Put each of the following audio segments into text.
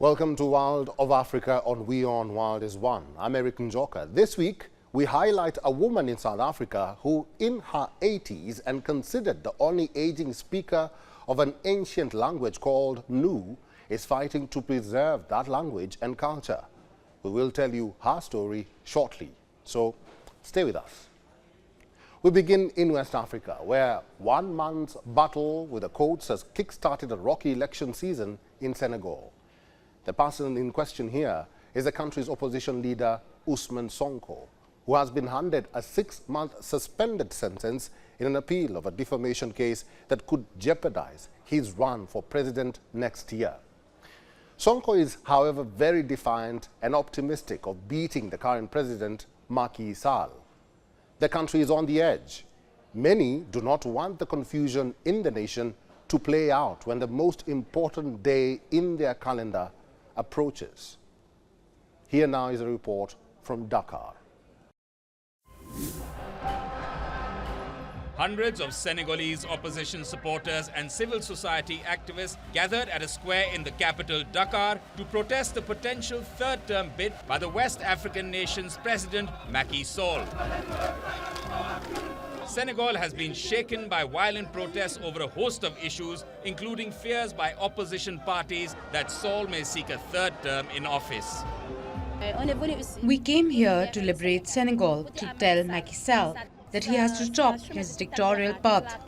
Welcome to World of Africa on WION World is One. I'm Eric Njoka. This week, we highlight a woman in South Africa who, in her 80s and considered the only aging speaker of an ancient language called Nu, is fighting to preserve that language and culture. We will tell you her story shortly, so stay with us. We begin in West Africa, where 1 month's battle with the courts has kick-started a rocky election season in Senegal. The person in question here is the country's opposition leader, Ousmane Sonko, who has been handed a 6-month suspended sentence in an appeal of a defamation case that could jeopardize his run for president next year. Sonko is, however, very defiant and optimistic of beating the current president, Macky Sall. The country is on the edge. Many do not want the confusion in the nation to play out when the most important day in their calendar approaches. Here now is a report from Dakar. Hundreds of Senegalese opposition supporters and civil society activists gathered at a square in the capital, Dakar, to protest the potential third-term bid by the West African nation's president, Macky Sall. Senegal has been shaken by violent protests over a host of issues, including fears by opposition parties that Sall may seek a third term in office. We came here to liberate Senegal, to tell Macky Sall that he has to stop his dictatorial path.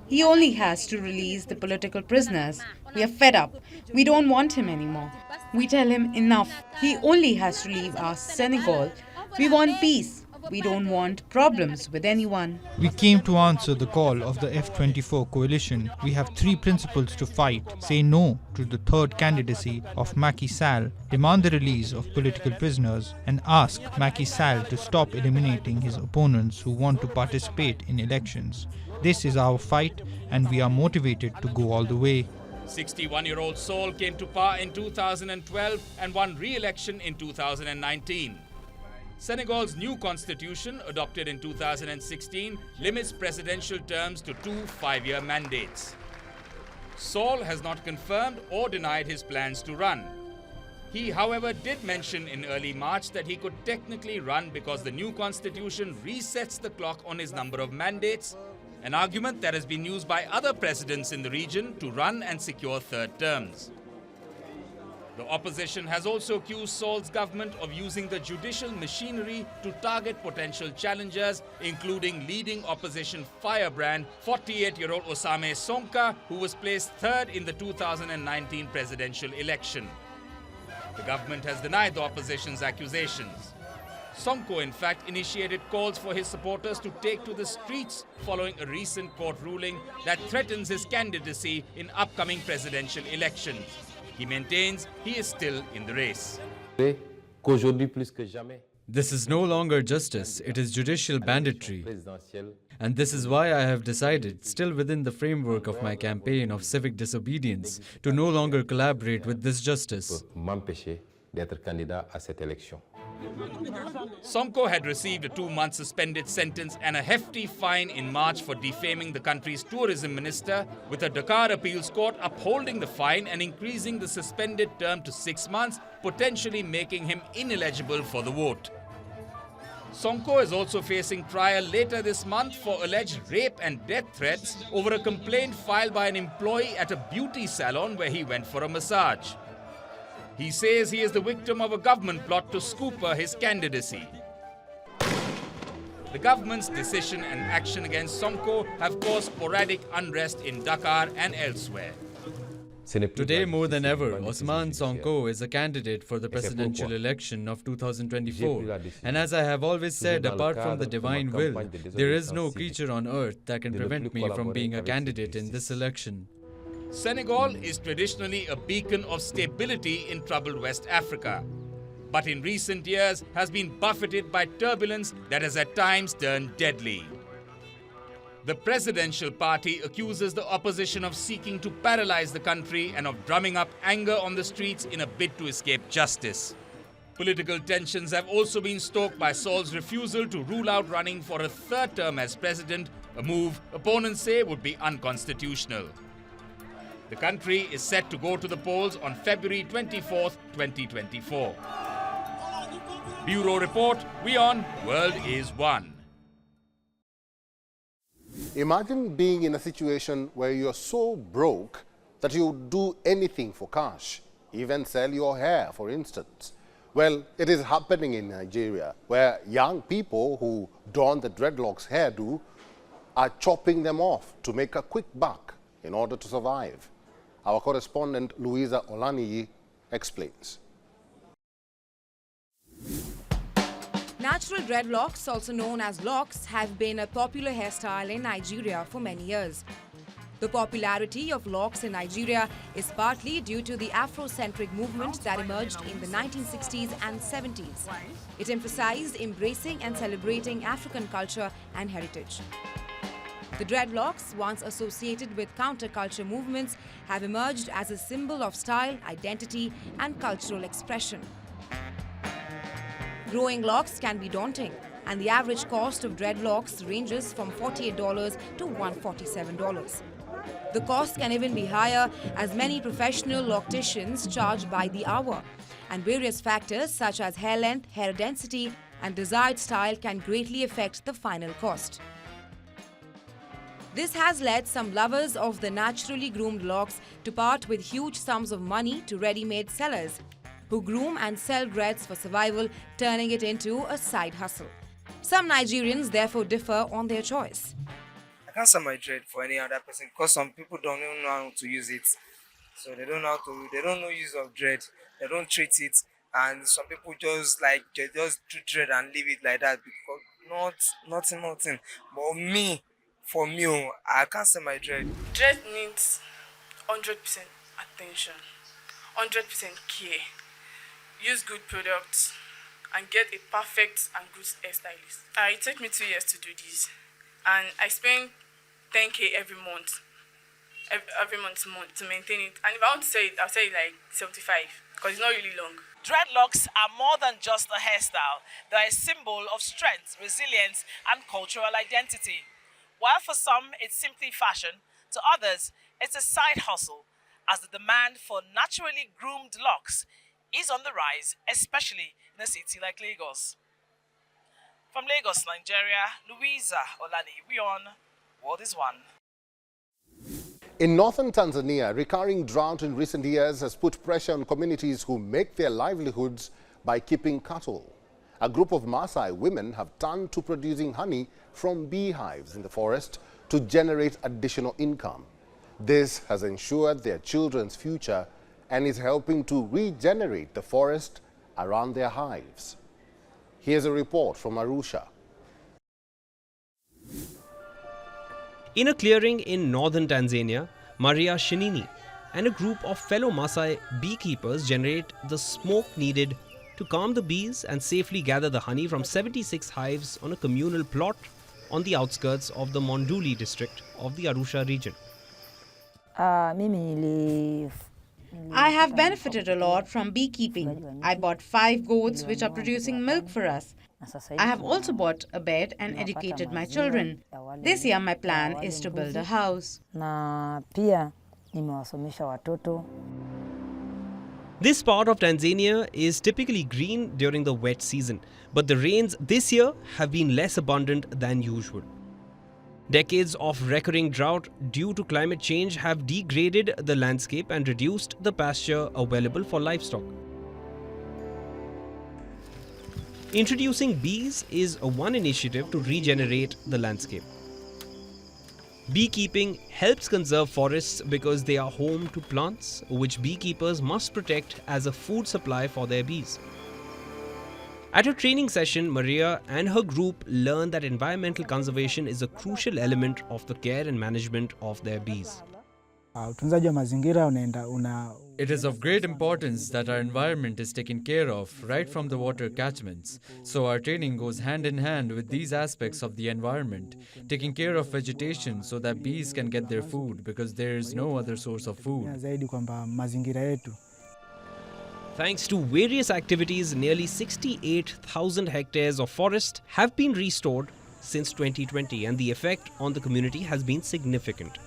He only has to release the political prisoners. We are fed up. We don't want him anymore. We tell him enough. He only has to leave our Senegal. We want peace. We don't want problems with anyone. We came to answer the call of the F24 coalition. We have 3 principles to fight. Say no to the third candidacy of Macky Sall, demand the release of political prisoners, and ask Macky Sall to stop eliminating his opponents who want to participate in elections. This is our fight, and we are motivated to go all the way. 61-year-old Sall came to power in 2012 and won re-election in 2019. Senegal's new constitution, adopted in 2016, limits presidential terms to 2 5-year mandates. Sall has not confirmed or denied his plans to run. He, however, did mention in early March that he could technically run because the new constitution resets the clock on his number of mandates, an argument that has been used by other presidents in the region to run and secure third terms. The opposition has also accused Sall's government of using the judicial machinery to target potential challengers, including leading opposition firebrand 48-year-old Ousmane Sonko, who was placed 3rd in the 2019 presidential election. The government has denied the opposition's accusations. Sonko, in fact, initiated calls for his supporters to take to the streets following a recent court ruling that threatens his candidacy in upcoming presidential elections. He maintains he is still in the race. This is no longer justice, it is judicial banditry. And this is why I have decided, still within the framework of my campaign of civic disobedience, to no longer collaborate with this justice. Sonko had received a 2-month suspended sentence and a hefty fine in March for defaming the country's tourism minister, with a Dakar appeals court upholding the fine and increasing the suspended term to 6 months, potentially making him ineligible for the vote. Sonko is also facing trial later this month for alleged rape and death threats over a complaint filed by an employee at a beauty salon where he went for a massage. He says he is the victim of a government plot to scupper his candidacy. The government's decision and action against Sonko have caused sporadic unrest in Dakar and elsewhere. Today more than ever, Ousmane Sonko is a candidate for the presidential election of 2024. And as I have always said, apart from the divine will, there is no creature on earth that can prevent me from being a candidate in this election. Senegal is traditionally a beacon of stability in troubled West Africa, but in recent years has been buffeted by turbulence that has at times turned deadly. The presidential party accuses the opposition of seeking to paralyze the country and of drumming up anger on the streets in a bid to escape justice. Political tensions have also been stoked by Sall's refusal to rule out running for a 3rd term as president, a move opponents say would be unconstitutional. The country is set to go to the polls on February 24th, 2024. Bureau Report, WION World is One. Imagine being in a situation where you're so broke that you would do anything for cash, even sell your hair, for instance. Well, it is happening in Nigeria, where young people who don the dreadlocks hairdo are chopping them off to make a quick buck in order to survive. Our correspondent Louisa Olaniyi explains. Natural dreadlocks, also known as locks, have been a popular hairstyle in Nigeria for many years. The popularity of locks in Nigeria is partly due to the Afrocentric movement that emerged in the 1960s and 70s. It emphasized embracing and celebrating African culture and heritage. The dreadlocks, once associated with counterculture movements, have emerged as a symbol of style, identity, and cultural expression. Growing locks can be daunting, and the average cost of dreadlocks ranges from $48 to $147. The cost can even be higher, as many professional locticians charge by the hour, and various factors such as hair length, hair density, and desired style can greatly affect the final cost. This has led some lovers of the naturally groomed locks to part with huge sums of money to ready-made sellers, who groom and sell dreads for survival, turning it into a side hustle. Some Nigerians therefore differ on their choice. I can't sell my dread for any other person because some people don't even know how to use it. So they don't know use of dread, they don't treat it, and some people just do dread and leave it like that because nothing. But for me, I can't sell my dread. Dread needs 100% attention, 100% care. Use good products and get a perfect and good hairstylist. It took me 2 years to do this, and I spend 10K every month to maintain it. And if I want to say it, I'll say it like 75 because it's not really long. Dreadlocks are more than just a hairstyle. They're a symbol of strength, resilience, and cultural identity. While for some it's simply fashion, to others it's a side hustle, as the demand for naturally groomed locks is on the rise, especially in a city like Lagos. From Lagos, Nigeria, Louisa Olaniyi, WION World is One. In northern Tanzania, recurring drought in recent years has put pressure on communities who make their livelihoods by keeping cattle. A group of Maasai women have turned to producing honey from beehives in the forest to generate additional income. This has ensured their children's future and is helping to regenerate the forest around their hives. Here's a report from Arusha. In a clearing in northern Tanzania, Maria Shinini and a group of fellow Maasai beekeepers generate the smoke needed to calm the bees and safely gather the honey from 76 hives on a communal plot on the outskirts of the Monduli district of the Arusha region. I have benefited a lot from beekeeping. I bought 5 goats which are producing milk for us. I have also bought a bed and educated my children. This year my plan is to build a house. This part of Tanzania is typically green during the wet season, but the rains this year have been less abundant than usual. Decades of recurring drought due to climate change have degraded the landscape and reduced the pasture available for livestock. Introducing bees is one initiative to regenerate the landscape. Beekeeping helps conserve forests because they are home to plants which beekeepers must protect as a food supply for their bees. At a training session, Maria and her group learned that environmental conservation is a crucial element of the care and management of their bees. It is of great importance that our environment is taken care of right from the water catchments. So our training goes hand in hand with these aspects of the environment, taking care of vegetation so that bees can get their food because there is no other source of food. Thanks to various activities, nearly 68,000 hectares of forest have been restored since 2020, and the effect on the community has been significant.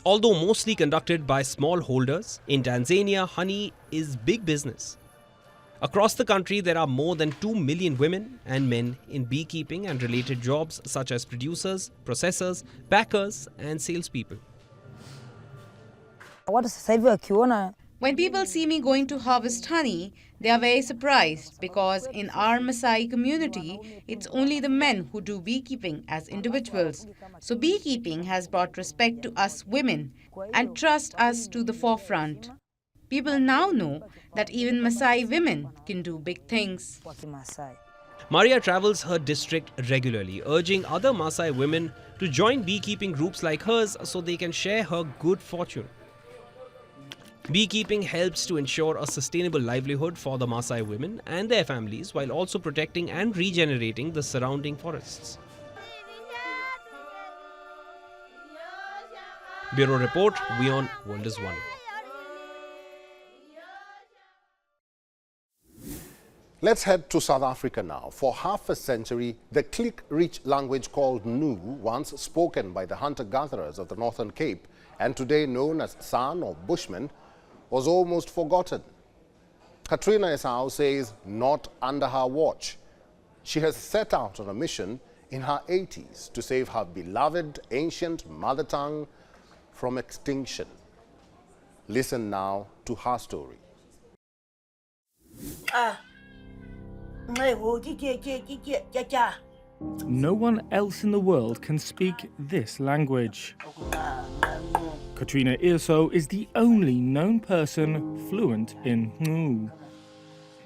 Although mostly conducted by smallholders, in Tanzania, honey is big business. Across the country, there are more than 2 million women and men in beekeeping and related jobs such as producers, processors, packers, and salespeople. When people see me going to harvest honey, they are very surprised because in our Maasai community, it's only the men who do beekeeping as individuals. So beekeeping has brought respect to us women and trust us to the forefront. People now know that even Maasai women can do big things. Maria travels her district regularly, urging other Maasai women to join beekeeping groups like hers so they can share her good fortune. Beekeeping helps to ensure a sustainable livelihood for the Maasai women and their families while also protecting and regenerating the surrounding forests. Bureau Report, WION World is One. Let's head to South Africa now. For half a century, the click-rich language called Nu, once spoken by the hunter-gatherers of the Northern Cape and today known as San or Bushmen, was almost forgotten. Katrina Esau says not under her watch. She has set out on a mission in her 80s to save her beloved ancient mother tongue from extinction. Listen now to her story. No one else in the world can speak this language. Katrina Esau is the only known person fluent in Nu.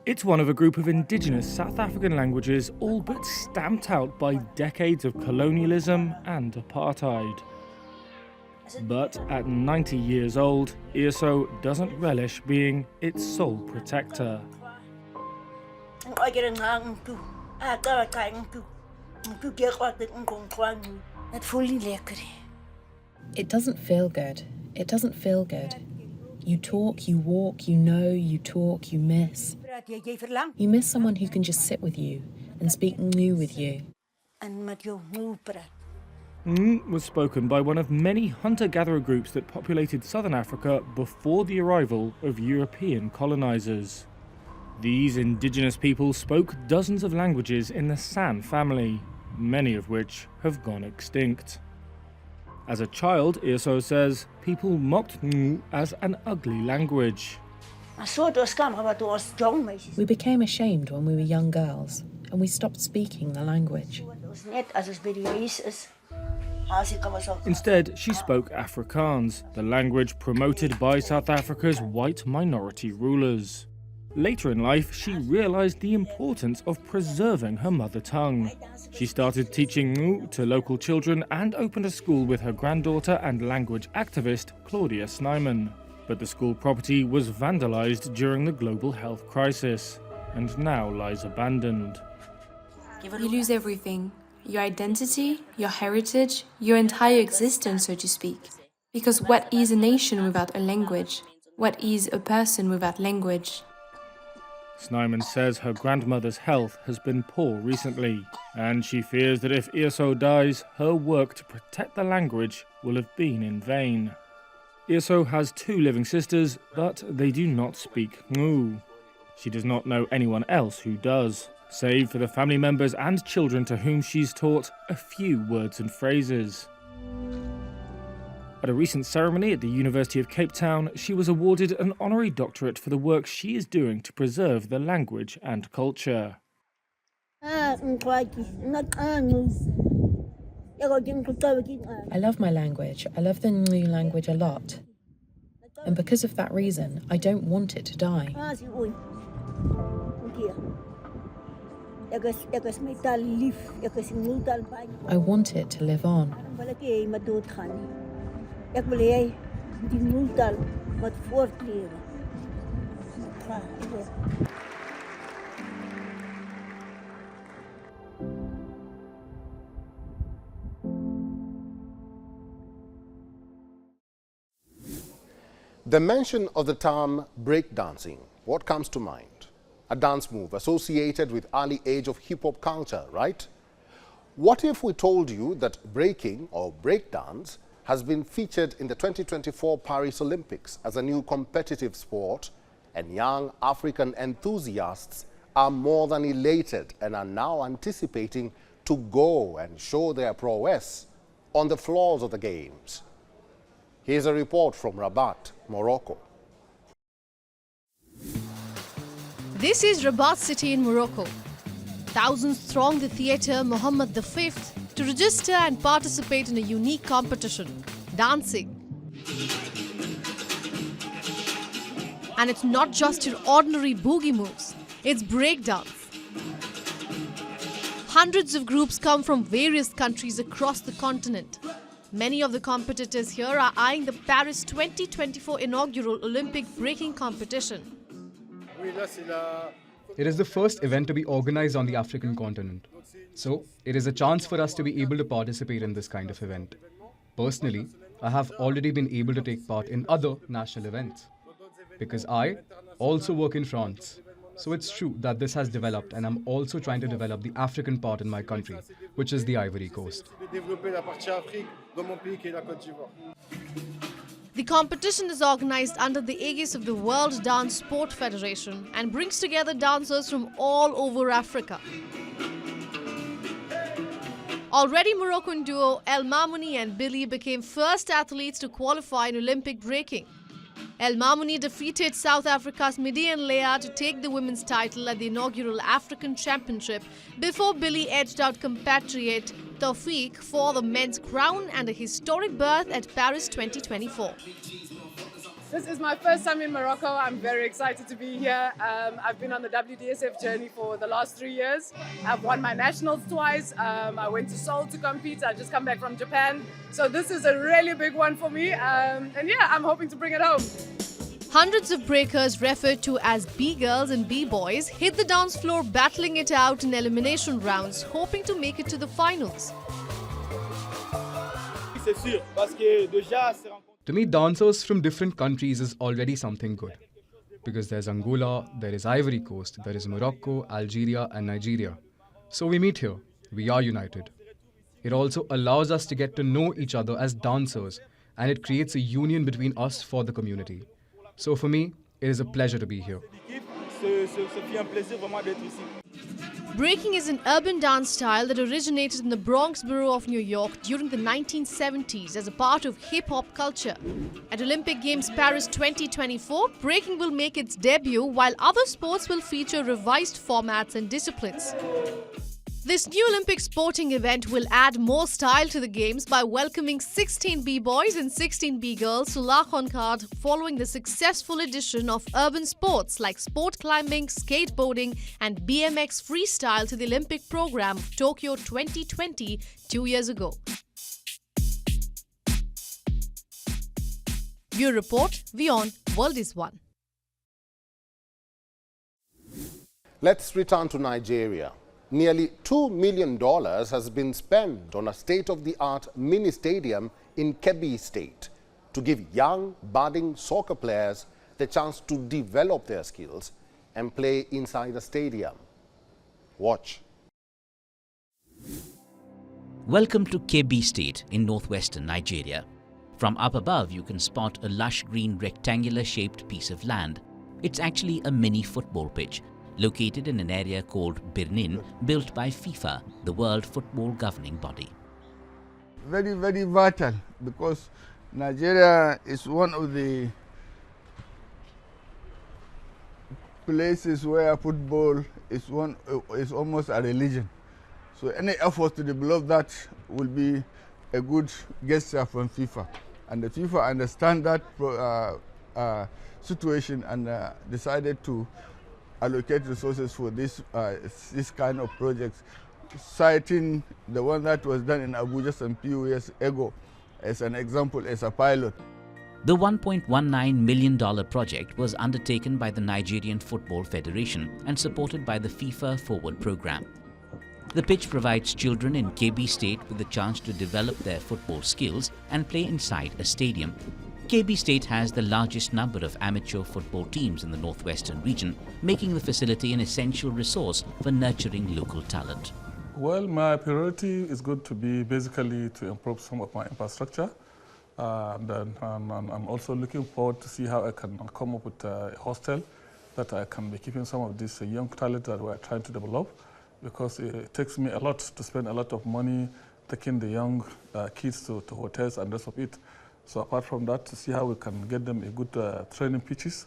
It's one of a group of indigenous South African languages all but stamped out by decades of colonialism and apartheid. But at 90 years old, Esau doesn't relish being its sole protector. It doesn't feel good. It doesn't feel good. You talk, you walk, you know, you talk, you miss. You miss someone who can just sit with you and speak Nu with you. Nu was spoken by one of many hunter-gatherer groups that populated southern Africa before the arrival of European colonizers. These indigenous people spoke dozens of languages in the San family, many of which have gone extinct. As a child, Esau says, people mocked Nu as an ugly language. We became ashamed when we were young girls, and we stopped speaking the language. Instead, she spoke Afrikaans, the language promoted by South Africa's white minority rulers. Later in life, she realized the importance of preserving her mother tongue. She started teaching Nu to local children and opened a school with her granddaughter and language activist Claudia Snyman. But the school property was vandalized during the global health crisis and now lies abandoned. You lose everything. Your identity, your heritage, your entire existence, so to speak. Because what is a nation without a language? What is a person without language? Snyman says her grandmother's health has been poor recently, and she fears that if Esau dies, her work to protect the language will have been in vain. Esau has 2 living sisters, but they do not speak Nu. She does not know anyone else who does, save for the family members and children to whom she's taught a few words and phrases. At a recent ceremony at the University of Cape Town, she was awarded an honorary doctorate for the work she is doing to preserve the language and culture. I love my language. I love the Nu language a lot. And because of that reason, I don't want it to die. I want it to live on. The mention of the term breakdancing, what comes to mind? A dance move associated with early age of hip-hop culture, right? What if we told you that breaking or breakdance has been featured in the 2024 Paris Olympics as a new competitive sport, and young African enthusiasts are more than elated and are now anticipating to go and show their prowess on the floors of the Games. Here's a report from Rabat, Morocco. This is Rabat city in Morocco. Thousands throng the theatre Mohammed V to register and participate in a unique competition, dancing. And it's not just your ordinary boogie moves, it's breakdance. Hundreds of groups come from various countries across the continent. Many of the competitors here are eyeing the Paris 2024 inaugural Olympic breaking competition. It is the first event to be organized on the African continent. So, it is a chance for us to be able to participate in this kind of event. Personally, I have already been able to take part in other national events. Because I also work in France. So it's true that this has developed, and I'm also trying to develop the African part in my country, which is the Ivory Coast. The competition is organized under the aegis of the World Dance Sport Federation and brings together dancers from all over Africa. Already Moroccan duo El Mamouni and Billy became first athletes to qualify in Olympic breaking. El Mamouni defeated South Africa's Midian Leah to take the women's title at the inaugural African Championship before Billy edged out compatriot Tawfiq for the men's crown and a historic berth at Paris 2024. This is my first time in Morocco. I'm very excited to be here. I've been on the WDSF journey for the last 3 years. I've won my nationals twice. I went to Seoul to compete. I just come back from Japan. So this is a really big one for me. And yeah, I'm hoping to bring it home. Hundreds of breakers, referred to as B-girls and B-boys, hit the dance floor battling it out in elimination rounds, hoping to make it to the finals. To me, dancers from different countries is already something good. Because there's Angola, there is Ivory Coast, there is Morocco, Algeria and Nigeria. So we meet here. We are united. It also allows us to get to know each other as dancers, and it creates a union between us for the community. So for me, it is a pleasure to be here. Breaking is an urban dance style that originated in the Bronx borough of New York during the 1970s as a part of hip-hop culture. At Olympic Games Paris 2024, breaking will make its debut, while other sports will feature revised formats and disciplines. This new Olympic sporting event will add more style to the Games by welcoming 16 B-boys and 16 B-girls to La Concorde following the successful addition of urban sports like sport climbing, skateboarding and BMX freestyle to the Olympic program of Tokyo 2020 2 years ago. Bureau Report, WION World is One. Let's return to Nigeria. Nearly $2 million has been spent on a state-of-the-art mini stadium in Kebbi State to give young, budding soccer players the chance to develop their skills and play inside the stadium. Watch. Welcome to Kebbi State in northwestern Nigeria. From up above, you can spot a lush green rectangular-shaped piece of land. It's actually a mini football pitch, located in an area called Birnin, built by FIFA, the world football governing body. Very, very vital, because Nigeria is one of the places where football is almost a religion. So any effort to develop that will be a good gesture from FIFA. And the FIFA understand that situation and decided to allocate resources for this kind of projects, citing the one that was done in Abuja some few years ago as an example, as a pilot. The $1.19 million project was undertaken by the Nigerian Football Federation and supported by the FIFA Forward program. The pitch provides children in Kebbi State with the chance to develop their football skills and play inside a stadium. Kebbi State has the largest number of amateur football teams in the northwestern region, making the facility an essential resource for nurturing local talent. Well, my priority is going to be basically to improve some of my infrastructure And then I'm also looking forward to see how I can come up with a hostel that I can be keeping some of these young talent that we're trying to develop, because it takes me a lot to spend a lot of money taking the young kids to hotels and rest of it. So apart from that, to see how we can get them a good training pitches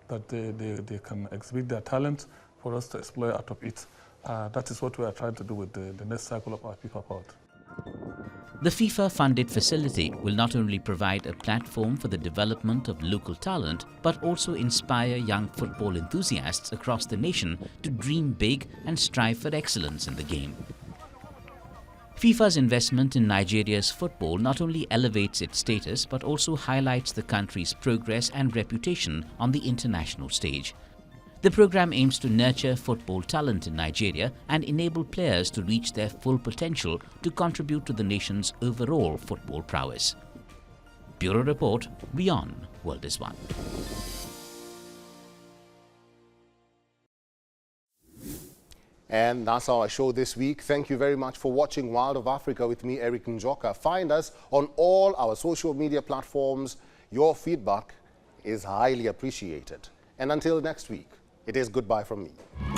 that they can exhibit their talent for us to exploit out of it. That is what we are trying to do with the next cycle of our FIFA Powered. The FIFA-funded facility will not only provide a platform for the development of local talent, but also inspire young football enthusiasts across the nation to dream big and strive for excellence in the game. FIFA's investment in Nigeria's football not only elevates its status, but also highlights the country's progress and reputation on the international stage. The program aims to nurture football talent in Nigeria and enable players to reach their full potential to contribute to the nation's overall football prowess. Bureau Report, WION World is One. And that's our show this week. Thank you very much for watching Wild of Africa with me, Eric Njoka. Find us on all our social media platforms. Your feedback is highly appreciated. And until next week, it is goodbye from me.